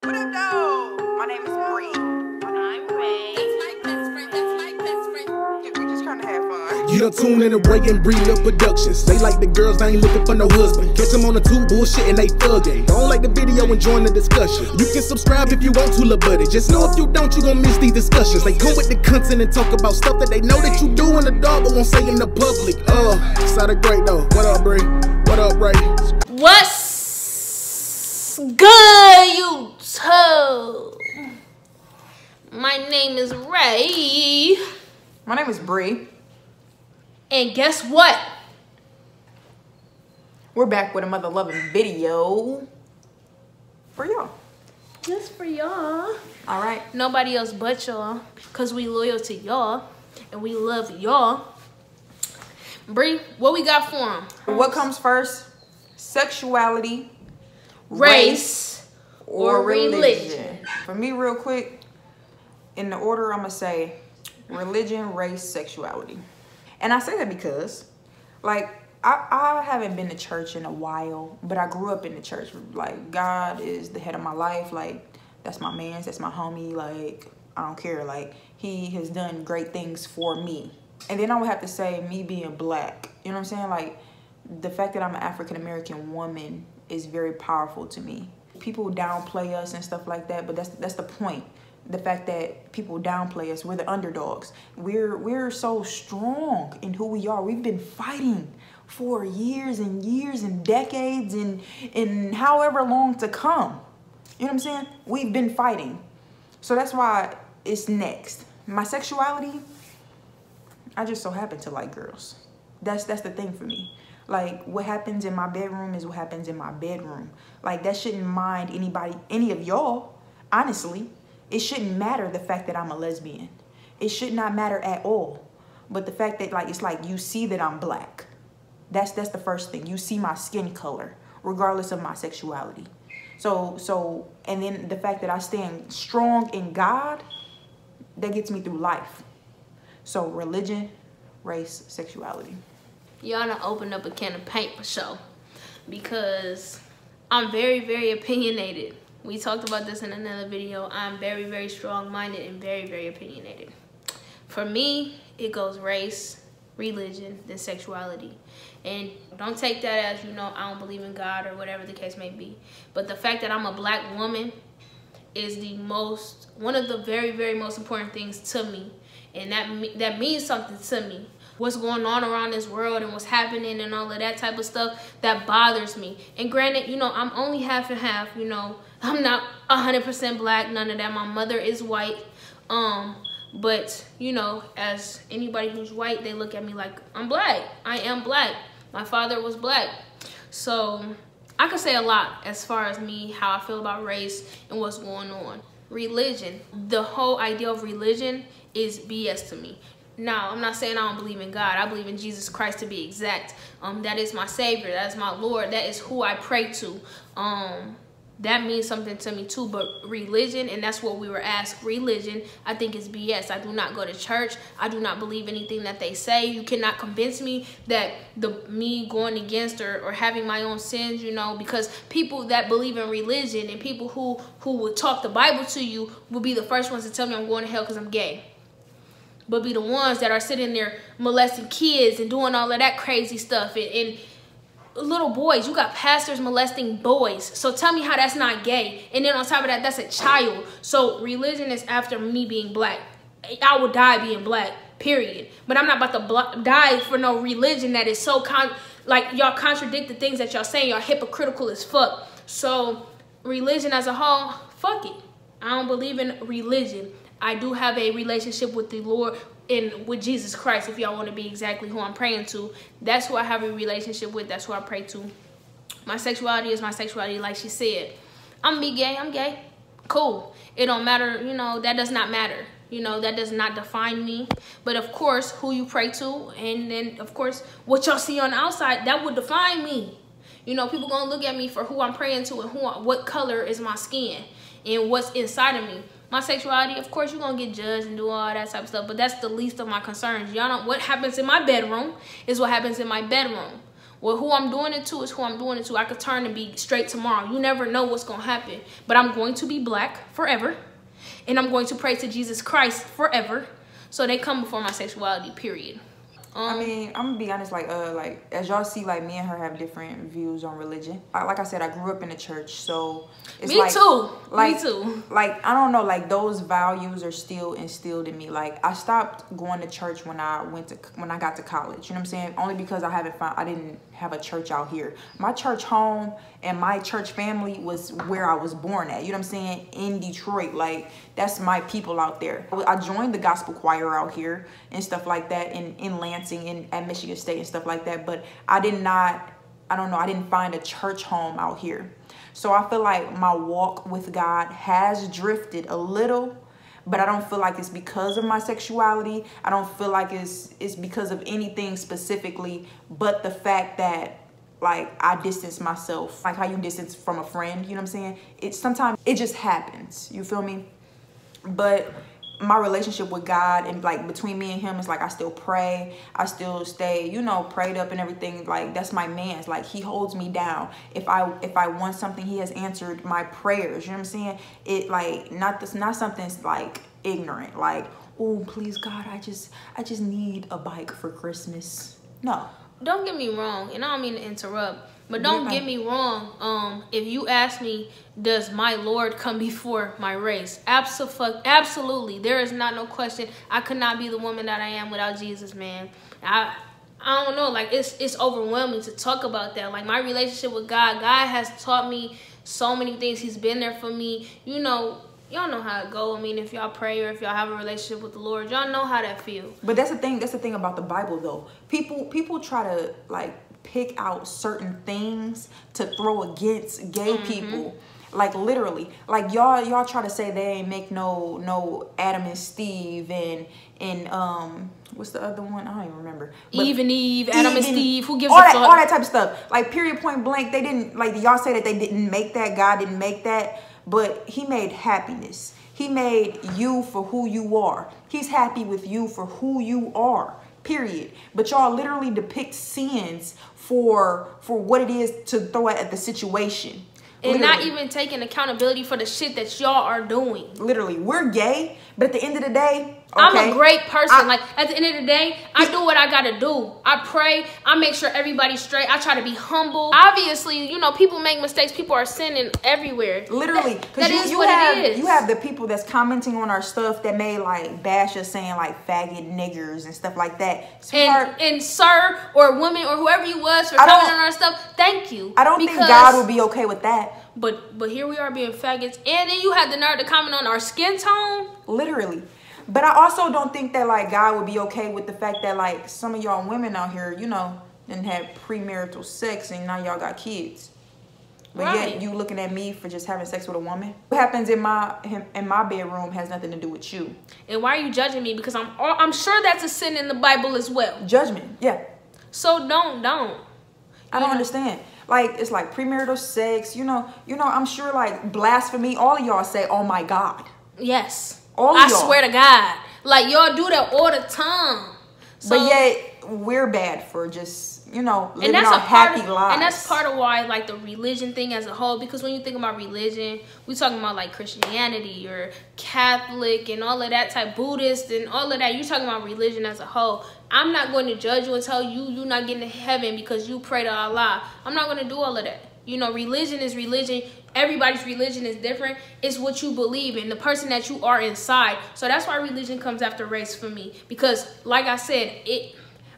What up, though? My name is Brie. I'm Ray. That's my best friend. That's my best friend. Yeah, we just trying to have fun. You done tune in to Ray and Brie Lil Productions. They like the girls, they ain't looking for no husband. Catch them on the tube, bullshit, and they thuggin'. Don't like the video and join the discussion. You can subscribe if you want to, lil' buddy. Just know if you don't, you gon' miss these discussions. They go with the content and talk about stuff that they know that you do in the dark, but won't say in the public. Sounded great though. What up, Brie? What up, Ray? What's good, YouTube? My name is Ray. My name is Brie. And guess what? We're back with a mother-loving video for y'all. Just for y'all. All right. Nobody else but y'all. Because we loyal to y'all. And we love y'all. Brie, what we got for them? What comes first? Sexuality, Race, or religion. For me, real quick, in the order, I'm going to say religion, race, sexuality. And I say that because, like, I haven't been to church in a while, but I grew up in the church. Like, God is the head of my life. Like, that's my man, that's my homie. Like, I don't care. Like, he has done great things for me. And then I would have to say me being black. You know what I'm saying? Like, the fact that I'm an African-American woman is very powerful to me. People downplay us and stuff like that, but that's the point. The fact that people downplay us, we're the underdogs. We're so strong in who we are. We've been fighting for years and years and decades and however long to come. You know what I'm saying? We've been fighting. So that's why it's next. My sexuality, I just so happen to like girls. That's the thing for me. Like, what happens in my bedroom is what happens in my bedroom. Like, that shouldn't mind any of y'all, honestly. It shouldn't matter the fact that I'm a lesbian. It should not matter at all. But the fact that, like, it's like you see that I'm black. That's the first thing. You see my skin color, regardless of my sexuality. So, and then the fact that I stand strong in God, that gets me through life. So, religion, race, sexuality. Y'all done opened up a can of paint for sure. Because I'm very, very opinionated. We talked about this in another video. I'm very, very strong-minded and very, very opinionated. For me, it goes race, religion, then sexuality. And don't take that as, you know, I don't believe in God or whatever the case may be. But the fact that I'm a black woman is one of the very, very most important things to me. And that means something to me. What's going on around this world and what's happening and all of that type of stuff, that bothers me. And granted, you know, I'm only half and half, you know. I'm not 100% black, none of that. My mother is white. But, you know, as anybody who's white, they look at me like I'm black. I am black. My father was black. So I could say a lot as far as me, how I feel about race and what's going on. Religion. The whole idea of religion is BS to me. Now, I'm not saying I don't believe in God. I believe in Jesus Christ, to be exact. That is my Savior. That is my Lord. That is who I pray to. That means something to me too. But religion, and that's what we were asked, religion, I think is BS. I do not go to church. I do not believe anything that they say. You cannot convince me that me going against or having my own sins, you know, because people that believe in religion and people who would talk the Bible to you will be the first ones to tell me I'm going to hell because I'm gay. But be the ones that are sitting there molesting kids and doing all of that crazy stuff. And little boys, you got pastors molesting boys. So tell me how that's not gay. And then on top of that, that's a child. So religion is after me being black. I will die being black, period. But I'm not about to die for no religion that is so, like, y'all contradict the things that y'all saying. Y'all hypocritical as fuck. So religion as a whole, fuck it. I don't believe in religion. I do have a relationship with the Lord and with Jesus Christ, if y'all want to be exactly who I'm praying to. That's who I have a relationship with. That's who I pray to. My sexuality is my sexuality, like she said. I'm gay. I'm gay. Cool. It don't matter. You know, that does not matter. You know, that does not define me. But, of course, who you pray to and then, of course, what y'all see on the outside, that would define me. You know, people going to look at me for who I'm praying to and what color is my skin and what's inside of me. My sexuality, of course, you're going to get judged and do all that type of stuff, but that's the least of my concerns. Y'all know what happens in my bedroom is what happens in my bedroom. Well, who I'm doing it to is who I'm doing it to. I could turn and be straight tomorrow. You never know what's going to happen. But I'm going to be black forever. And I'm going to pray to Jesus Christ forever. So they come before my sexuality, period. I mean, I'm gonna be honest, like as y'all see, like me and her have different views on religion. Like I said, I grew up in the church, so it's me too. Like I don't know, like those values are still instilled in me. Like I stopped going to church when I got to college. You know what I'm saying? Only because I didn't have a church out here. My church home and my church family was where I was born at. You know what I'm saying? In Detroit, like that's my people out there. I joined the gospel choir out here and stuff like that in Lansing and at Michigan State and stuff like that. But I didn't find a church home out here. So I feel like my walk with God has drifted a little, but I don't feel like it's because of my sexuality. I don't feel like it's because of anything specifically, but the fact that like I distance myself, like how you distance from a friend, you know what I'm saying? Sometimes it just happens, you feel me? But my relationship with God and like between me and him is like I still pray, I still stay, you know, prayed up and everything. Like that's my man's. Like he holds me down. If I want something, he has answered my prayers. You know what I'm saying? It like not something's like ignorant. Like, oh please God, I just need a bike for Christmas. No. Don't get me wrong, and I don't mean to interrupt, but don't get me wrong. If you ask me, does my Lord come before my race? Absolutely. There is not no question. I could not be the woman that I am without Jesus, man. I don't know. Like it's overwhelming to talk about that. Like my relationship with God has taught me so many things. He's been there for me. You know. Y'all know how it go. I mean, if y'all pray or if y'all have a relationship with the Lord, y'all know how that feel. But that's the thing. That's the thing about the Bible, though. People try to like pick out certain things to throw against gay people. Like literally, like y'all try to say they ain't make no Adam and Steve and what's the other one? I don't even remember. But Eve and Eve, Adam and Steve. Who gives all a that, fuck? all that type of stuff. Like period, point blank. They didn't like y'all say that they didn't make that. God didn't make that. But he made happiness. He made you for who you are. He's happy with you for who you are, period. But y'all literally depict sins for what it is to throw at the situation. And not even taking accountability for the shit that y'all are doing. Literally, we're gay, but at the end of the day, okay, I'm a great person. Like at the end of the day, I do what I gotta do. I pray. I make sure everybody's straight. I try to be humble. Obviously, you know, people make mistakes. People are sinning everywhere. Literally, that is what it is. You have the people that's commenting on our stuff that may like bash us, saying like faggot niggers and stuff like that. And sir or woman or whoever you was for commenting on our stuff, thank you. I don't think God will be okay with that. But here we are being faggots, and then you had the nerve to comment on our skin tone. Literally. But I also don't think that like God would be okay with the fact that like some of y'all women out here, you know, didn't have premarital sex and now y'all got kids. But yet you looking at me for just having sex with a woman. What happens in my bedroom has nothing to do with you. And why are you judging me? Because I'm sure that's a sin in the Bible as well. Judgment, yeah. So don't. I don't understand. Like it's like premarital sex, you know, I'm sure like blasphemy, all of y'all say, "Oh my God." Yes. All of y'all. I swear to God. Like y'all do that all the time. So, but yet we're bad for just, you know, living our happy lives. And that's part of why like the religion thing as a whole, because when you think about religion, we talking about like Christianity or Catholic and all of that type, Buddhist and all of that. You're talking about religion as a whole. I'm not going to judge you and tell you you're not getting to heaven because you pray to Allah. I'm not going to do all of that. You know, religion is religion. Everybody's religion is different. It's what you believe in, the person that you are inside. So that's why religion comes after race for me. Because, like I said,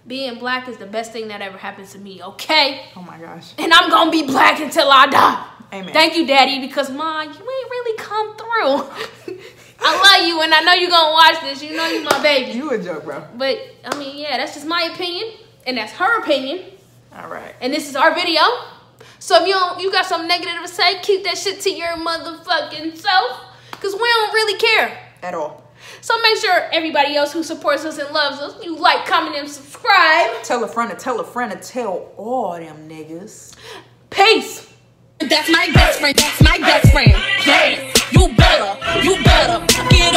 being black is the best thing that ever happens to me, okay? Oh, my gosh. And I'm going to be black until I die. Amen. Thank you, Daddy, because, Mom, you ain't really come through. I love you, and I know you're going to watch this. You know you my baby. You a joke, bro. But, I mean, yeah, that's just my opinion, and that's her opinion. All right. And this is our video. So if you got something negative to say, keep that shit to your motherfucking self, because we don't really care. At all. So make sure everybody else who supports us and loves us, you like, comment, and subscribe. Tell a friend to tell a friend to tell all them niggas. Peace. That's my best friend. That's my best friend. Yes, you better get